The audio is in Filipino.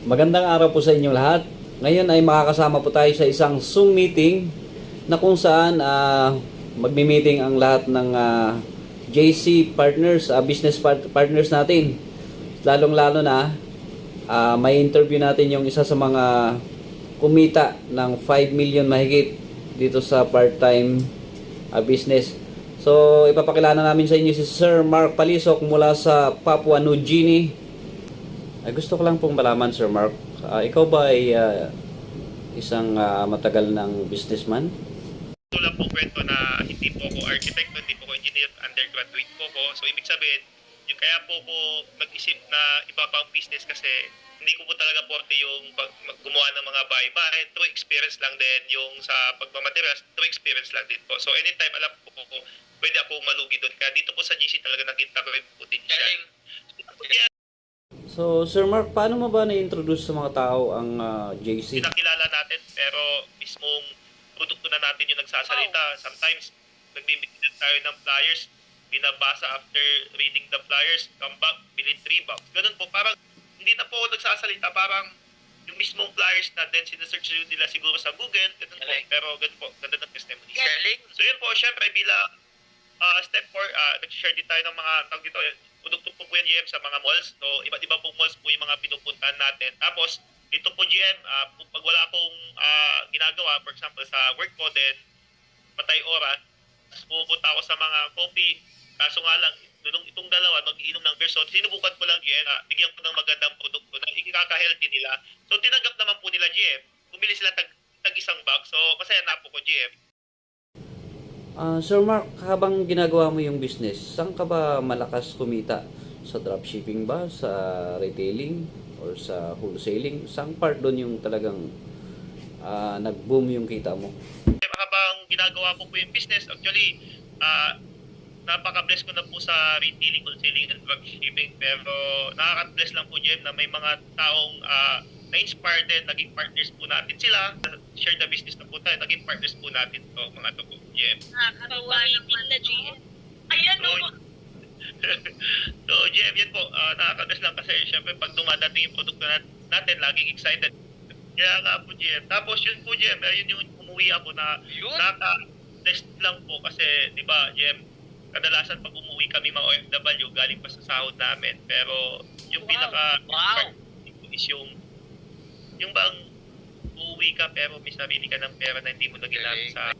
Magandang araw po sa inyong lahat. Ngayon ay makakasama po tayo sa isang Zoom meeting na kung saan magmi-meeting ang lahat ng JC partners, partners natin. Lalong-lalo na may interview natin yung isa sa mga kumita ng 5 million mahigit dito sa part-time business. So, ipapakilala namin sa inyo si Sir Mark Palisok mula sa Papua New Guinea. Gusto ko lang pong malaman, Sir Mark, ikaw ba ay isang matagal ng businessman? Ito lang po kwento na hindi po ako architect, hindi po ako engineer, undergraduate po ako. So, ibig sabihin, yung kaya po ako nag-isip na iba pang business kasi hindi ko po talaga forte yung gumawa ng mga bahay-bahay. Through experience lang din yung sa pagmamaterials, through experience lang din po. So, anytime alam po ko, pwede akong malugi doon. Kaya dito po sa GC talaga nakita ko yung potential. So, Sir Mark, paano mo ba na-introduce sa mga tao ang JC? Pinakilala natin pero mismong produkto na natin yung nagsasalita. Sometimes nagbibigyan tayo ng flyers, binabasa after reading the flyers, come back, bilhin 3 bucks. Ganun po, parang hindi na po ako nagsasalita, parang yung mismong flyers na din sinesearch nila siguro sa Google, ganun po. Pero ganun po, ganda ng testimony. So yun po, syempre bilang step 4, nag-share din tayo ng mga tawag dito, produkto po yan GM sa mga malls. So iba't iba pong malls po yung mga pinupuntahan natin. Tapos dito po GM, pag wala akong ginagawa, for example sa work ko din, patay oras, pupunta ako sa mga coffee. Kaso nga lang, itong dalawa, mag-iinom ng beer. So sinubukan ko lang GM, bigyan ko ng magandang produkto na ikaka-healthy nila. So tinanggap naman po nila GM, bumili sila tag isang bag. So masaya na po ko GM. Sir Mark, habang ginagawa mo yung business, saan ka ba malakas kumita? Sa dropshipping ba? Sa retailing? Or sa wholesaling? Saan part doon yung talagang nag-boom yung kita mo? Habang ginagawa ko po yung business, actually, napaka-bless ko na po sa retailing, wholesaling, and dropshipping. Pero nakaka-bless lang po, Jem, na may mga taong na-inspire din, naging partners po natin sila. Share the business na po tayo, naging partners po natin to mga to po, Jem. Nakakatawa naman na GM. Ayan o. So, Jem, yan po, nakaka-bless lang kasi syempre pag dumadating yung produkto natin, laging excited. Kaya nga po, Jem. Tapos yun po, Jem, yun yung umuwi ako na nakaka-bless lang po kasi, di ba, Jem, kadalasan pag umuwi kami mga OFW, galing pa sa sahod namin. Pero yung is yung bang uuwi ka pero may sarili ka ng pera na hindi mo na ginamit sa